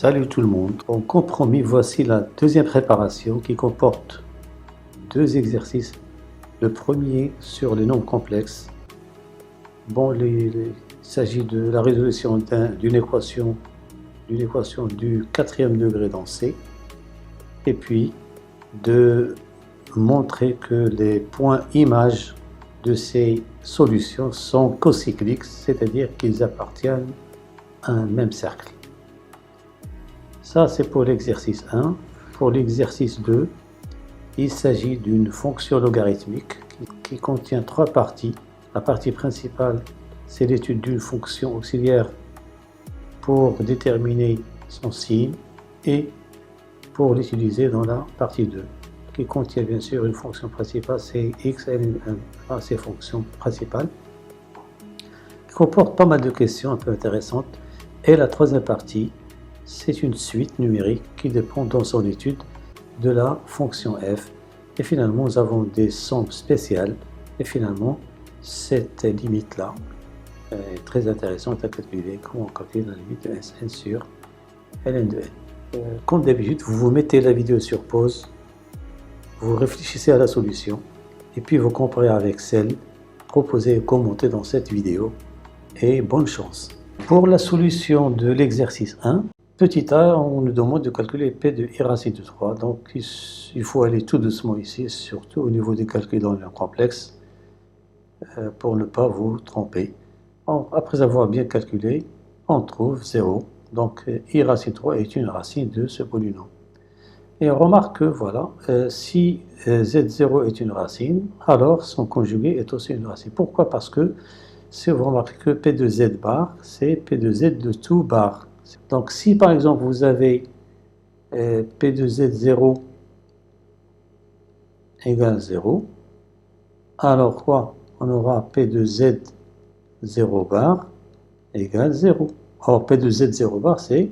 Salut tout le monde. En compromis, voici la deuxième préparation qui comporte deux exercices. Le premier sur les nombres complexes. Bon, il s'agit de la résolution d'une équation du quatrième degré dans C. Et puis de montrer que les points images de ces solutions sont cocycliques, c'est-à-dire qu'ils appartiennent à un même cercle. Ça, c'est pour l'exercice 1. Pour l'exercice 2, il s'agit d'une fonction logarithmique qui contient trois parties. La partie principale, c'est l'étude d'une fonction auxiliaire pour déterminer son signe et pour l'utiliser dans la partie 2, qui contient bien sûr une fonction principale, c'est x, ces fonctions principales, qui comporte pas mal de questions un peu intéressantes. Et la troisième partie, c'est une suite numérique qui dépend dans son étude de la fonction f. Et finalement, nous avons des sommes spéciales. Et finalement, cette limite-là est très intéressante à calculer. Comment on calcule la limite de Sn sur ln de n. Comme d'habitude, vous mettez la vidéo sur pause, vous réfléchissez à la solution, et puis vous comparez avec celle proposée et commentée dans cette vidéo. Et bonne chance. Pour la solution de l'exercice 1, petit a, on nous demande de calculer p de i racine de 3. Donc il faut aller tout doucement ici, surtout au niveau des calculs dans le complexe, pour ne pas vous tromper. Après avoir bien calculé, on trouve 0. Donc i racine 3 est une racine de ce polynôme. Et on remarque que voilà, si z0 est une racine, alors son conjugué est aussi une racine. Pourquoi? Parce que si vous remarquez que p de z bar, c'est p de z de tout bar. Donc si par exemple vous avez p de z0 égale 0, alors quoi? On aura p de z0 bar égale 0. Or p de z0 bar, c'est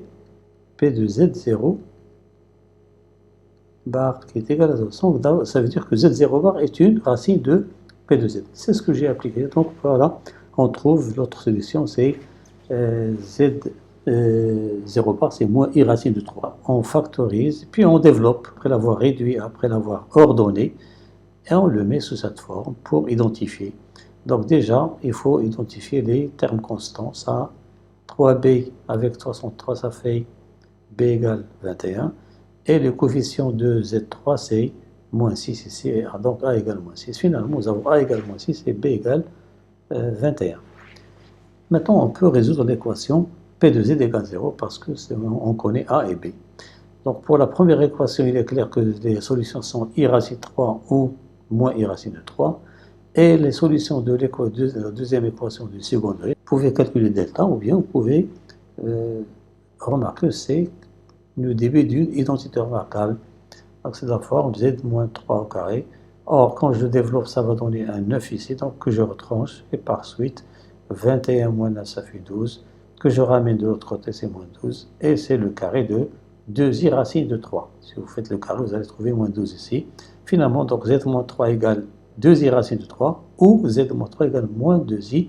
p de z0 bar qui est égal à 0. Ça veut dire que z0 bar est une racine de p de z. C'est ce que j'ai appliqué. Donc voilà, on trouve l'autre solution, c'est z0 bar, c'est moins i racine de 3. On factorise, puis on développe, après l'avoir réduit, après l'avoir ordonné, et on le met sous cette forme pour identifier. Donc déjà, il faut identifier les termes constants. Ça, 3b avec 303, ça fait b égale 21. Et le coefficient de z3, c'est moins 6 ici, et donc a égale moins 6. Finalement, nous avons a égale moins 6 et b égale 21. Maintenant, on peut résoudre l'équation p de z égale 0 parce qu'on connaît a et b. Donc pour la première équation, il est clair que les solutions sont i racine 3 ou moins i racine de 3. Et les solutions de la deuxième équation du second degré, vous pouvez calculer delta ou bien vous pouvez remarquer que c'est le début d'une identité remarquable. Donc c'est la forme z moins 3 au carré. Or, quand je développe, ça va donner un 9 ici, donc que je retranche, et par suite, 21 moins 9, ça fait 12, que je ramène de l'autre côté, c'est moins 12, et c'est le carré de 2i racine de 3. Si vous faites le carré, vous allez trouver moins 12 ici. Finalement, donc z moins 3 égale 2i racine de 3, ou z moins 3 égale moins 2i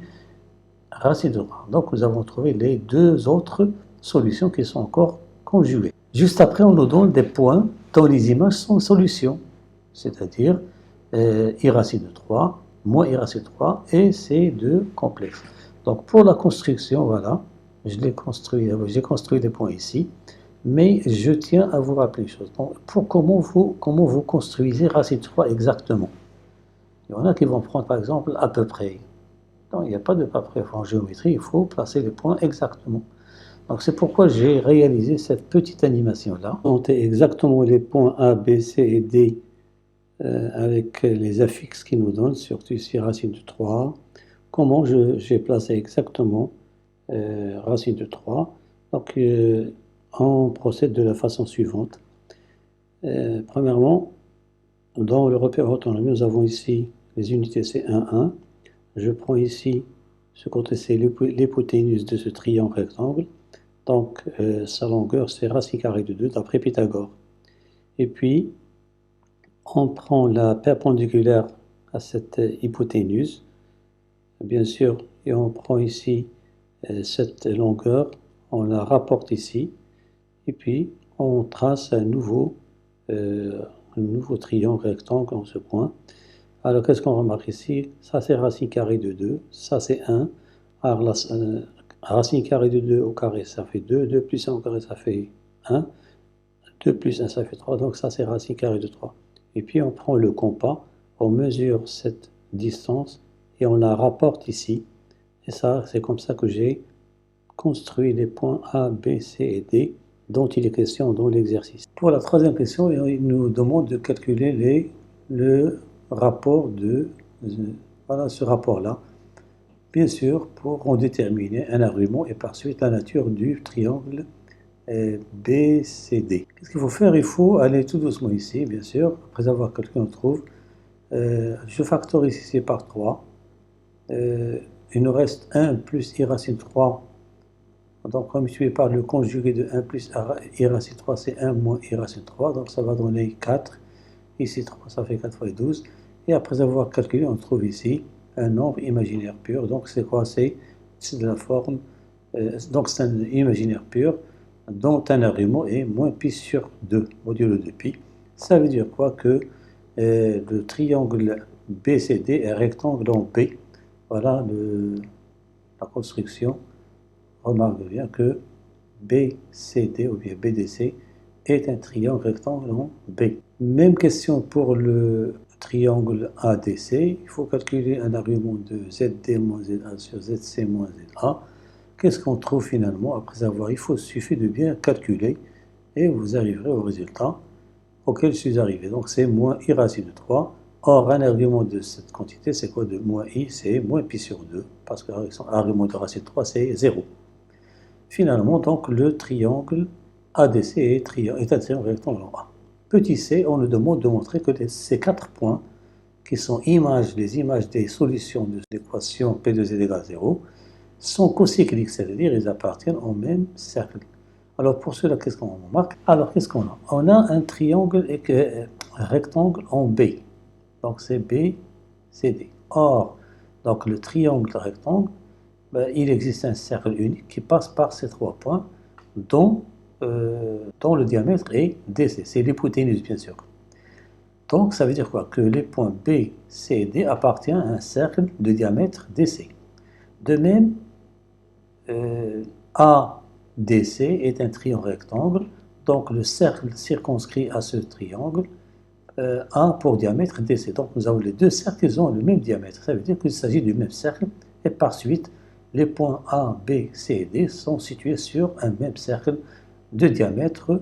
racine de 3. Donc nous avons trouvé les deux autres solutions qui sont encore conjuguées. Juste après, on nous donne des points dont les images sont solutions, c'est-à-dire i racine de 3, moins i racine de 3, et ces deux complexes. Donc pour la construction, voilà, j'ai construit des points ici, mais je tiens à vous rappeler une chose. Donc, comment vous construisez racine de 3 exactement? Il y en a qui vont prendre par exemple à peu près. Non, il n'y a pas de peu près en géométrie, il faut placer les points exactement. Donc c'est pourquoi j'ai réalisé cette petite animation-là. Monter exactement les points A, B, C et D avec les affixes qui nous donnent, surtout ici racine de 3. Comment j'ai placé exactement racine de 3. Donc on procède de la façon suivante. Premièrement, dans le repère autonomie, nous avons ici les unités c'est 1, 1. Je prends ici ce côté c'est l'hypoténuse de ce triangle rectangle. Donc sa longueur c'est racine carrée de 2 d'après Pythagore. Et puis on prend la perpendiculaire à cette hypoténuse, bien sûr, et on prend ici cette longueur, on la rapporte ici, Et puis, on trace un nouveau triangle rectangle en ce point. Alors, qu'est-ce qu'on remarque ici? Ça, c'est racine carrée de 2. Ça, c'est 1. Alors, racine carrée de 2 au carré, ça fait 2. 2 plus 1 au carré, ça fait 1. 2 plus 1, ça fait 3. Donc, ça, c'est racine carrée de 3. Et puis, on prend le compas, on mesure cette distance et on la rapporte ici. Et ça, c'est comme ça que j'ai construit les points A, B, C et D dont il est question dans l'exercice. Pour la troisième question, il nous demande de calculer le rapport voilà, ce rapport-là, bien sûr, pour en déterminer un argument et par suite la nature du triangle BCD. Qu'est-ce qu'il faut faire? Il faut aller tout doucement ici, bien sûr, après avoir calculé, on trouve. Je factorise ici par 3. Il nous reste 1 plus i racine 3. Donc, comme je suis par le conjugué de 1 plus i racine 3, c'est 1 moins i racine 3. Donc, ça va donner 4. Ici, 3, ça fait 4 fois 12. Et après avoir calculé, on trouve ici un nombre imaginaire pur. Donc, c'est quoi? C'est de la forme. Donc, c'est un imaginaire pur dont un argument est moins pi sur 2, modulo de pi. Ça veut dire quoi? Que le triangle BCD est rectangle en B. Voilà la construction. Remarque bien que BCD ou bien BDC est un triangle rectangle en B. Même question pour le triangle ADC. Il faut calculer un argument de ZD moins ZA sur ZC moins ZA. Qu'est-ce qu'on trouve finalement après avoir? Il suffit de bien calculer et vous arriverez au résultat auquel je suis arrivé. Donc c'est moins i racine de 3. Or, un argument de cette quantité, c'est quoi de moins i? C'est moins pi sur 2, parce que l'argument de racine de 3, c'est 0. Finalement, donc, le triangle ADC est un triangle rectangle en A. Petit c, on nous demande de montrer que ces 4 points, qui sont les images des solutions de l'équation P2Z égale 0, sont cocycliques, c'est-à-dire ils appartiennent au même cercle. Alors pour cela, qu'est-ce qu'on remarque? Alors qu'est-ce qu'on a? On a un triangle rectangle en B. Donc c'est B, C, D. Or, donc le triangle rectangle, il existe un cercle unique qui passe par ces 3 points dont le diamètre est DC. C'est l'hypoténuse, bien sûr. Donc ça veut dire quoi? Que les points B, C et D appartiennent à un cercle de diamètre DC. De même, ADC est un triangle rectangle, donc le cercle circonscrit à ce triangle a pour diamètre DC. Donc nous avons les deux cercles, ils ont le même diamètre. Ça veut dire qu'il s'agit du même cercle, et par suite, les points A, B, C et D sont situés sur un même cercle de diamètre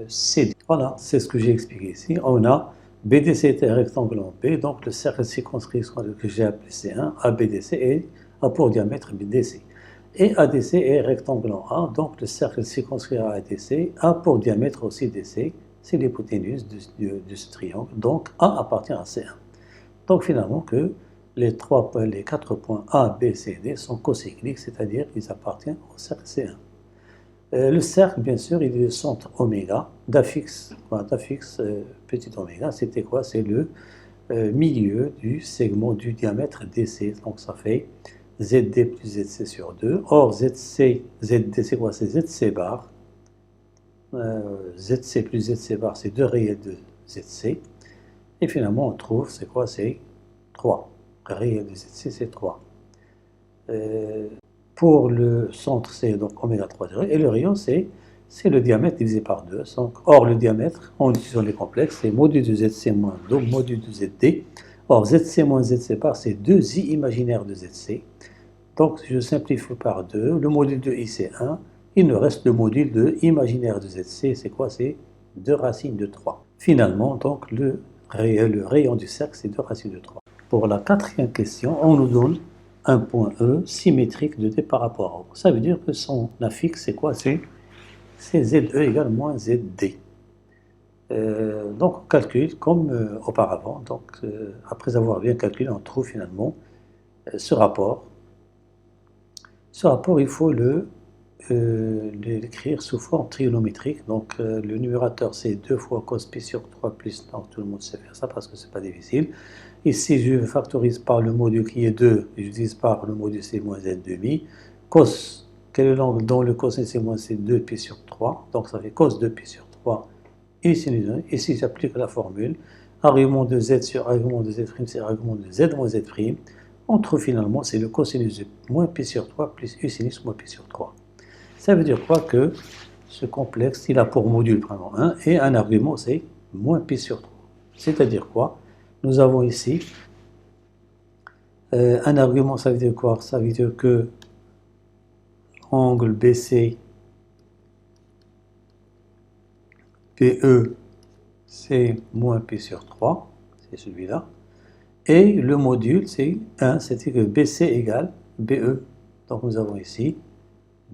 CD. Voilà, c'est ce que j'ai expliqué ici. On a BDC est un rectangle en B, donc le cercle circonscrit que j'ai appelé C1, ABDC a pour diamètre BDC. Et ADC est rectangle en A, donc le cercle circonscrit à ADC a pour diamètre aussi DC, c'est l'hypoténuse de ce triangle, donc A appartient à C1. Donc finalement que les 4 points A, B, C, D sont cocycliques, c'est-à-dire qu'ils appartiennent au cercle C1. Le cercle, bien sûr, il est le centre oméga, d'affixe petit oméga, c'était quoi? C'est le milieu du segment du diamètre DC, donc ça fait ZD plus ZC sur 2. Or, ZD, c'est quoi? C'est ZC bar. ZC plus ZC bar, c'est 2 réels de ZC. Et finalement, on trouve, c'est quoi? C'est 3. Le réel de ZC, c'est 3. Pour le centre, c'est donc oméga 3 degrés. Et le rayon, c'est le diamètre divisé par 2. Donc, or, le diamètre, en utilisant les complexes, c'est module de ZC moins 2, module de ZD. Or, ZC moins ZC bar, c'est 2 i imaginaires de ZC. Donc, je simplifie par 2. Le module de i, c'est 1. Il nous reste le module de imaginaire de ZC. C'est quoi? C'est 2 racines de 3. Finalement, donc, le rayon du cercle, c'est 2 racines de 3. Pour la quatrième question, on nous donne un point E symétrique de D par rapport à O. Ça veut dire que son affixe, c'est quoi? C'est ZE égale moins ZD. Donc, on calcule comme auparavant. Donc, après avoir bien calculé, on trouve finalement ce rapport. Ce rapport, il faut l'écrire sous forme trigonométrique. Donc, le numérateur, c'est 2 fois cos pi sur 3 plus, donc tout le monde sait faire ça parce que c'est pas difficile. Ici, je factorise par le module qui est 2, et je divise par le module C moins n demi. Cos Quel est l'angle dont le cosinus c'est moins c'est 2π sur 3, donc ça fait cos 2π sur 3 et sinus 1. Et si j'applique la formule, argument de z sur argument de z', c'est argument de z moins z', on trouve finalement c'est le cosinus de moins π sur 3 plus u sinus moins π sur 3. Ça veut dire quoi? Que ce complexe, il a pour module vraiment 1 et un argument c'est moins π sur 3. C'est-à-dire quoi? Nous avons ici un argument, ça veut dire quoi? Ça veut dire que angle BC PE c'est moins π sur 3, c'est celui-là. Et le module c'est 1, c'est-à-dire que BC égale BE. Donc nous avons ici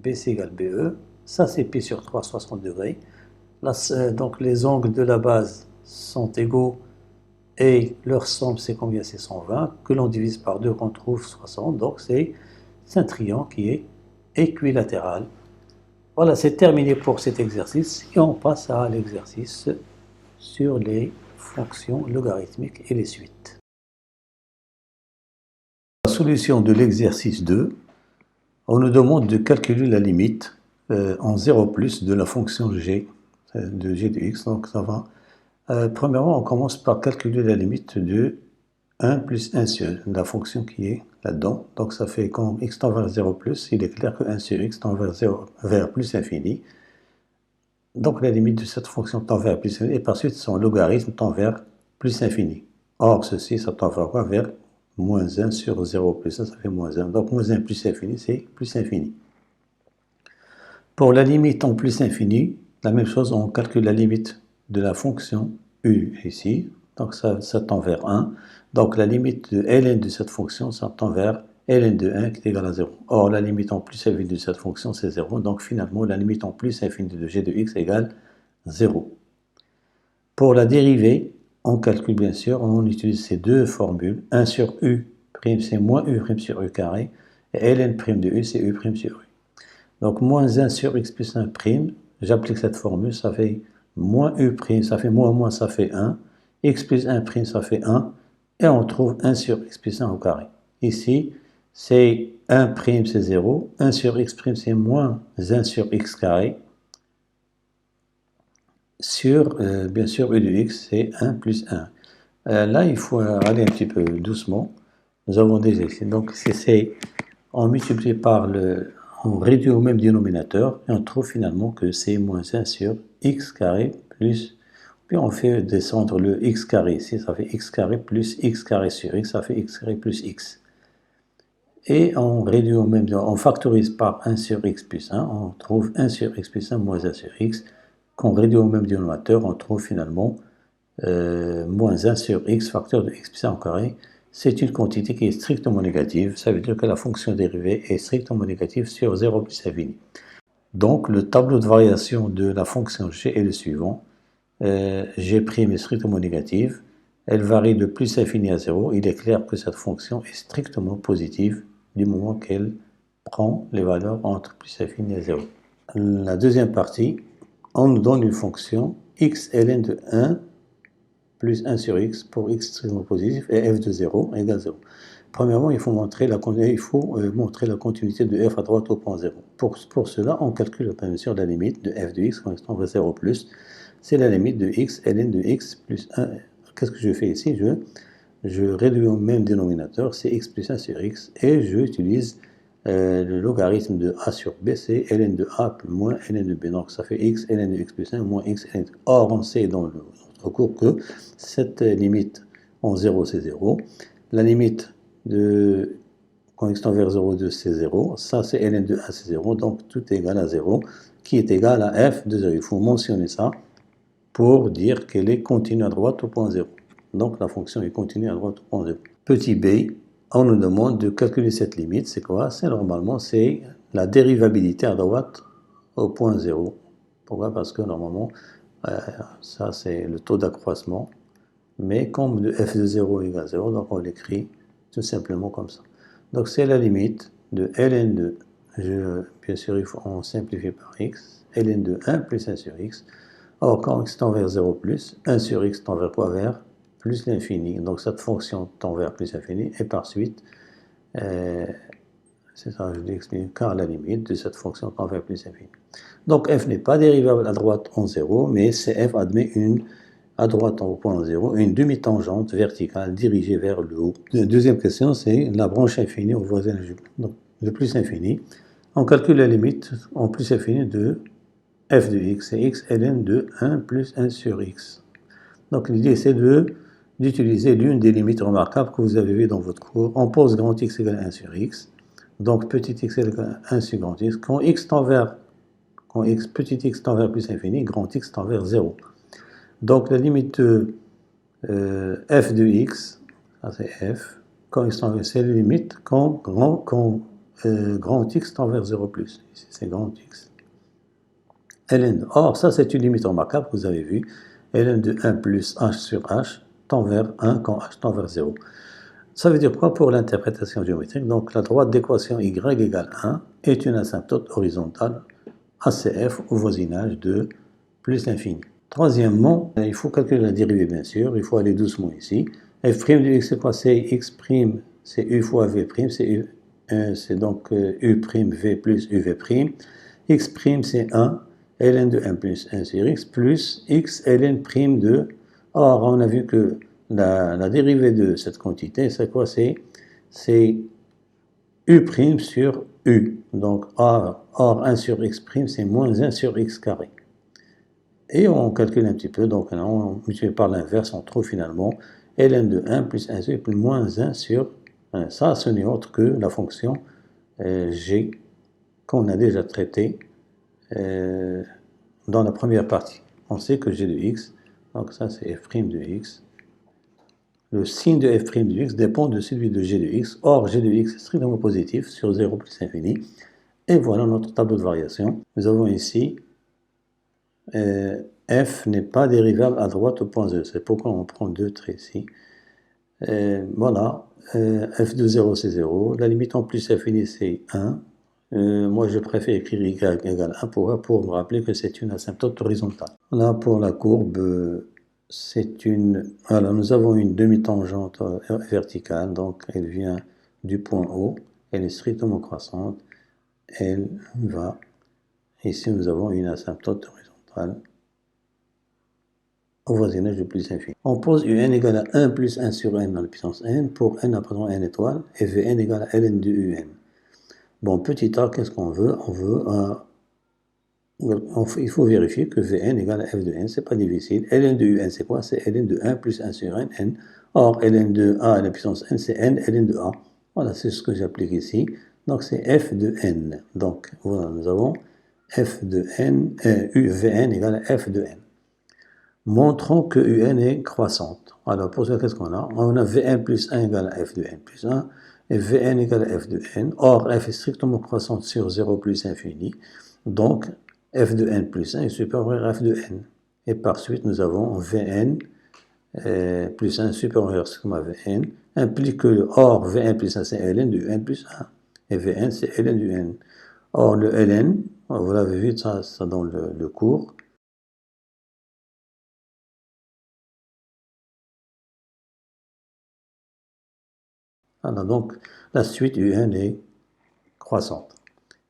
BC égale BE, ça c'est π sur 3, 60 degrés. Là, donc les angles de la base sont égaux et leur somme c'est combien? C'est 120, que l'on divise par 2 qu'on trouve 60, donc c'est un triangle qui est équilatéral. Voilà, c'est terminé pour cet exercice et on passe à l'exercice sur les fonctions logarithmiques et les suites. La solution de l'exercice 2, on nous demande de calculer la limite en 0 plus de la fonction g, de g de x, donc ça va. Premièrement, on commence par calculer la limite de 1 plus 1 sur la fonction qui est là-dedans. Donc ça fait quand x tend vers 0 plus, il est clair que 1 sur x tend vers plus infini. Donc la limite de cette fonction tend vers plus infini et par suite son logarithme tend vers plus infini. Or ceci, ça tend vers quoi? Vers moins 1 sur 0 plus, ça fait moins 1. Donc moins 1 plus infini, c'est plus infini. Pour la limite en plus infini, la même chose, on calcule la limite de la fonction u ici. Donc ça tend vers 1. Donc la limite de ln de cette fonction, ça tend vers ln de 1 qui est égal à 0. Or la limite en plus infini de cette fonction, c'est 0. Donc finalement, la limite en plus infini de g de x égale 0. Pour la dérivée, on calcule bien sûr, on utilise ces deux formules. 1 sur u', c'est moins u' sur u carré. Et ln' de u, c'est u' sur u. Donc moins 1 sur x plus 1', j'applique cette formule, ça fait moins u', ça fait moins, ça fait 1. X plus 1', ça fait 1. Et on trouve 1 sur x plus 1 au carré. Ici, c'est 1', c'est 0. 1 sur x', c'est moins 1 sur x carré. Sur, bien sûr, u de x, c'est 1 plus 1. Là, il faut aller un petit peu doucement. Nous avons déjà ici. Donc, on multiplie par on réduit au même dénominateur et on trouve finalement que c'est moins 1 sur x carré plus, puis on fait descendre le x carré ici, ça fait x carré plus x carré sur x, ça fait x carré plus x. Et on réduit au même, on factorise par 1 sur x plus 1, on trouve 1 sur x plus 1 moins 1 sur x. Qu'on réduit au même dénominateur, on trouve finalement moins 1 sur x facteur de x plus 1 au carré. C'est une quantité qui est strictement négative, ça veut dire que la fonction dérivée est strictement négative sur 0 plus infini. Donc le tableau de variation de la fonction g est le suivant. G' est strictement négative, elle varie de plus infini à 0, il est clair que cette fonction est strictement positive du moment qu'elle prend les valeurs entre plus infini et 0. La deuxième partie, on nous donne une fonction x ln de 1 plus 1 sur x pour x strictement positif et f de 0 égale 0. Premièrement, il faut montrer la continuité de f à droite au point 0. Pour cela, on calcule bien sûr la limite de f de x quand x tend vers 0 plus. C'est la limite de x ln de x plus 1. Qu'est-ce que je fais ici? Je réduis au même dénominateur, c'est x plus 1 sur x, et j'utilise le logarithme de a sur b, c'est ln de a moins ln de b. Donc ça fait x ln de x plus 1 moins x ln de... Or, on sait dans notre cours que cette limite en 0, c'est 0. La limite de quand x tend vers 0,2, c'est 0. Ça, c'est ln de a, c'est 0. Donc tout est égal à 0, qui est égal à f de 0. Il faut mentionner ça pour dire qu'elle est continue à droite au point 0. Donc la fonction est continue à droite au point 0. Petit b, on nous demande de calculer cette limite. C'est quoi? C'est normalement, c'est la dérivabilité à droite au point 0. Pourquoi? Parce que normalement, ça c'est le taux d'accroissement. Mais comme de f de 0 égale 0, donc on l'écrit tout simplement comme ça. Donc c'est la limite de ln de, bien sûr on simplifie par x, ln de 1 plus 1 sur x. Or quand x tend vers 0 plus, 1 sur x tend vers quoi? Vers plus l'infini. Donc cette fonction tend vers plus l'infini et par suite, c'est ça, je l'ai expliqué, car la limite de cette fonction tend vers plus infini. Donc f n'est pas dérivable à droite en 0, mais CF admet à droite au point 0, une demi-tangente verticale dirigée vers le haut. La deuxième question, c'est la branche infinie au voisinage de plus infini. On calcule la limite en plus infini de f de x, et x ln de 1 plus 1 sur x. Donc l'idée, c'est d'utiliser l'une des limites remarquables que vous avez vues dans votre cours. On pose grand x égale 1 sur x. Donc petit x égale 1 sur grand x. Quand petit x tend vers plus infini, grand x tend vers 0. Donc la limite de f de x, ça c'est f, quand x tend vers, c'est la limite quand grand x tend vers 0 plus. Ici c'est grand x. ln. Or, ça c'est une limite remarquable que vous avez vue. ln de 1 plus h sur h tend vers 1 quand h tend vers 0. Ça veut dire quoi pour l'interprétation géométrique? Donc la droite d'équation y égale 1 est une asymptote horizontale ACF au voisinage de plus l'infini. Troisièmement, il faut calculer la dérivée bien sûr, il faut aller doucement ici. f' de x c'est quoi? C'est x', c'est u fois v', c'est donc u'v plus uv'. X' c'est 1, ln de 1 plus 1 sur x, plus x ln' de... Or, on a vu que la dérivée de cette quantité, c'est quoi? C'est u' sur u. Donc, or 1 sur x', c'est moins 1 sur x carré. Et on calcule un petit peu, donc on multiplie par l'inverse, on trouve finalement ln de 1 plus 1 sur plus moins 1 sur 1. Ça, ce n'est autre que la fonction g qu'on a déjà traitée dans la première partie. On sait que g de x, donc ça c'est f' de x. Le signe de f' de x dépend de celui de g de x. Or, g de x est strictement positif sur 0 plus infini. Et voilà notre tableau de variation. Nous avons ici f n'est pas dérivable à droite au point 0. C'est pourquoi on prend deux traits ici. Voilà, f de 0 c'est 0. La limite en plus infini c'est 1. Moi, je préfère écrire y égale 1 pour me rappeler que c'est une asymptote horizontale. Là, pour la courbe, voilà, nous avons une demi-tangente verticale, donc elle vient du point O, elle est strictement croissante, elle va, ici nous avons une asymptote horizontale au voisinage de plus infini. On pose un égale à 1 plus 1 sur n à la puissance n pour n appartenant à n étoile, et Vn égale à ln de un. Bon, petit a, qu'est-ce qu'on veut? Il faut vérifier que Vn égale à f de n, c'est pas difficile. Ln de un, c'est quoi? C'est ln de 1 plus 1 sur n, n. Or, ln de a à la puissance n, c'est n, ln de a. Voilà, c'est ce que j'applique ici. Donc, c'est f de n. Donc, voilà, nous avons f de n, Vn égale à f de n. Montrons que un est croissante. Alors, pour ça, qu'est-ce qu'on a? On a Vn plus 1 égale à f de n plus 1. Et Vn égale à f de n. Or, f est strictement croissante sur 0 plus infini. Donc, f de n plus 1 est supérieur à f de n. Et par suite, nous avons Vn plus 1 supérieur à Vn, implique que or Vn plus 1 c'est ln de n plus 1. Et Vn c'est ln de n. Or, le ln, vous l'avez vu, ça dans le cours. Voilà, donc la suite un est croissante.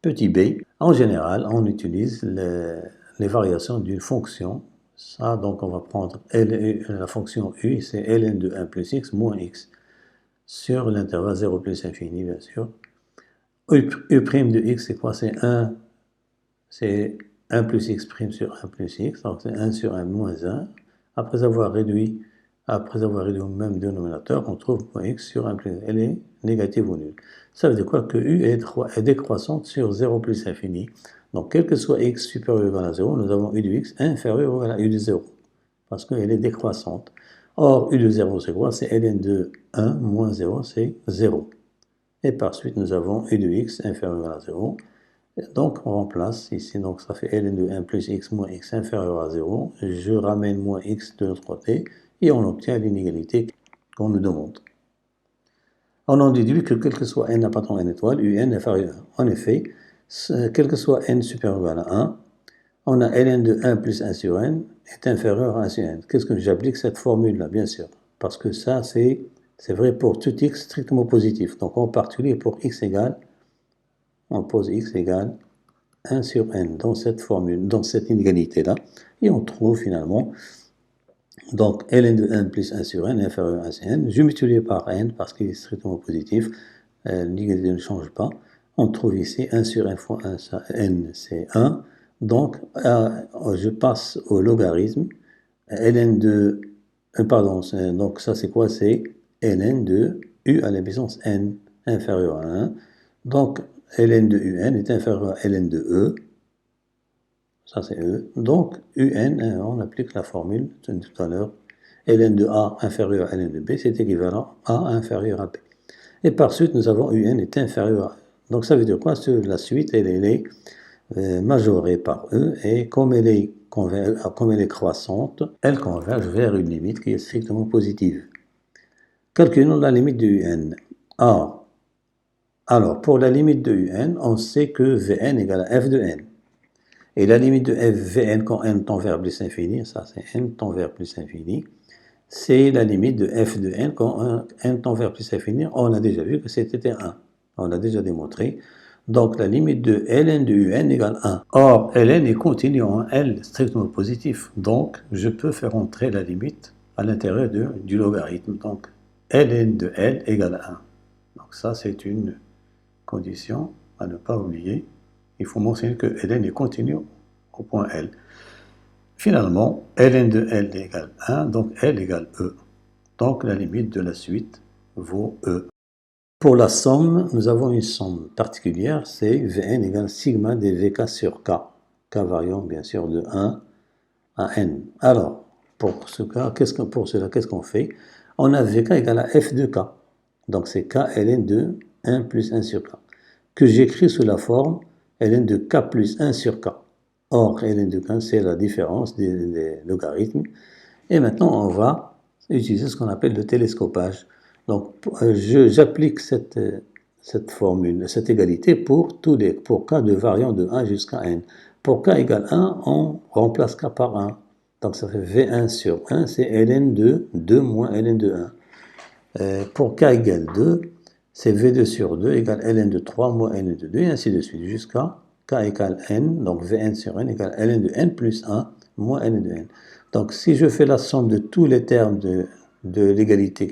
Petit b, en général, on utilise les variations d'une fonction. Ça, donc on va prendre la fonction u, c'est ln de 1 plus x moins x, sur l'intervalle 0 plus infini, bien sûr. U' de x, c'est quoi? C'est 1 plus x' sur 1 plus x, donc c'est 1 sur 1 moins 1. Après avoir réduit au même dénominateur, on trouve x sur 1 plus 1. Elle est négative ou nulle. Ça veut dire quoi? Que u est décroissante sur 0 plus infini. Donc, quel que soit x supérieur ou égal à 0, nous avons u de x inférieur ou égal à u de 0. Parce qu'elle est décroissante. Or, u de 0, c'est quoi? C'est ln de 1 moins 0, c'est 0. Et par suite, nous avons u de x inférieur ou égal à 0. Donc, on remplace ici, donc ça fait ln de 1 plus x moins x inférieur à 0. Je ramène moins x de l'autre côté et on obtient l'inégalité qu'on nous demande. On en déduit que quel que soit n appartenant à n étoile, un inférieur à 1. En effet, quel que soit n supérieur ou égal à 1, on a ln de 1 plus 1 sur n est inférieur à 1 sur n. Qu'est-ce que j'applique cette formule-là? Bien sûr, parce que ça, c'est vrai pour tout x strictement positif. Donc, en particulier pour x égale on pose x égale 1 sur n dans cette formule, dans cette inégalité-là, et on trouve finalement, donc ln de n plus 1 sur n est inférieur à 1 sur n, je multiplie par n parce qu'il est strictement positif, l'égalité ne change pas, on trouve ici 1 sur n fois 1 sur n, c'est 1, donc je passe au logarithme, ln de, pardon, donc ça c'est quoi? C'est ln de u à la puissance n inférieur à 1, donc ln de un est inférieur à ln de e, ça c'est e, donc un, on applique la formule de tout à l'heure, ln de a inférieur à ln de b, c'est équivalent à a inférieur à b. Et par suite, nous avons un est inférieur à e. Donc ça veut dire quoi? La suite, elle est majorée par e, et comme elle est croissante, elle converge vers une limite qui est strictement positive. Calculons la limite de un. Alors, pour la limite de un, on sait que Vn égale à f de n. Et la limite de f Vn quand n tend vers plus infini, ça c'est n tend vers plus infini, c'est la limite de f de n quand n tend vers plus infini. On a déjà vu que c'était 1. On l'a déjà démontré. Donc la limite de ln de un égale 1. Or, ln est continu en L strictement positif. Donc, je peux faire entrer la limite à l'intérieur du logarithme. Donc, ln de L égale 1. Donc ça, c'est une condition à ne pas oublier. Il faut mentionner que ln est continu au point L. Finalement, ln de L égale 1, donc L égale E. Donc la limite de la suite vaut E. Pour la somme, nous avons une somme particulière, c'est Vn égale sigma des Vk sur K. K variant bien sûr de 1 à n. Alors, pour cela, qu'est-ce qu'on fait? On a Vk égale à f de K. Donc c'est K ln de 1 plus 1 sur K, que j'écris sous la forme ln de K plus 1 sur K. Or, ln de K, c'est la différence des logarithmes. Et maintenant, on va utiliser ce qu'on appelle le télescopage. Donc, j'applique cette formule, cette égalité pour K de variant de 1 jusqu'à n. Pour K égale 1, on remplace K par 1. Donc, ça fait V1 sur 1, c'est ln de 2 moins ln de 1. Pour K égale 2, c'est V2 sur 2 égale ln de 3 moins ln de 2, et ainsi de suite, jusqu'à K égale n, donc Vn sur n égale ln de n plus 1 moins ln de n. Donc, si je fais la somme de tous les termes de l'égalité,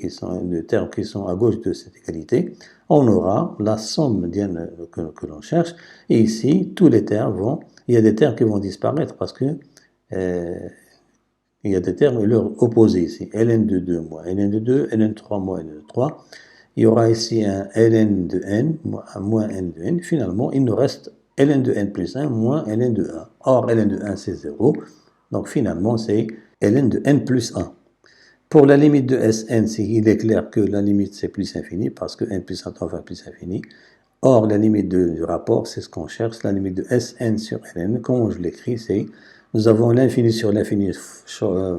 les termes qui sont à gauche de cette égalité, on aura la somme que l'on cherche, et ici, tous les termes il y a des termes qui vont disparaître parce que il y a des termes leur opposés ici, ln de 2 moins ln de 2, ln de 3 moins ln de 3, il y aura ici un ln de n moins n de n, finalement, il nous reste ln de n plus 1 moins ln de 1. Or, ln de 1, c'est 0, donc finalement, c'est ln de n plus 1. Pour la limite de Sn, il est clair que la limite c'est plus infini parce que n plus 1 tend vers plus infini. Or, la limite du rapport, c'est ce qu'on cherche, la limite de Sn sur Ln. Comment je l'écris, c'est nous avons l'infini sur l'infini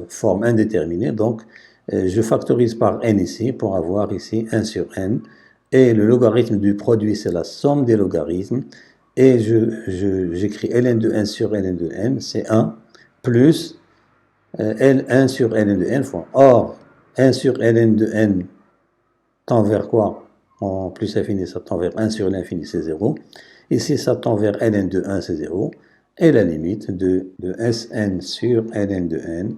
forme indéterminée, donc je factorise par n ici pour avoir ici 1 sur n. Et le logarithme du produit, c'est la somme des logarithmes. Et j'écris ln de n sur ln de n, c'est 1 plus L1 sur ln de n fois. Or, 1 sur ln de n tend vers quoi? En plus infini, ça tend vers 1 sur l'infini, c'est 0. Ici, ça tend vers ln de 1, c'est 0. Et la limite de Sn sur ln de n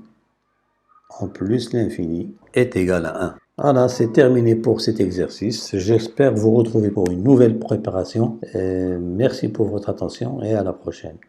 en plus l'infini est égale à 1. Voilà, c'est terminé pour cet exercice. J'espère vous retrouver pour une nouvelle préparation. Merci pour votre attention et à la prochaine.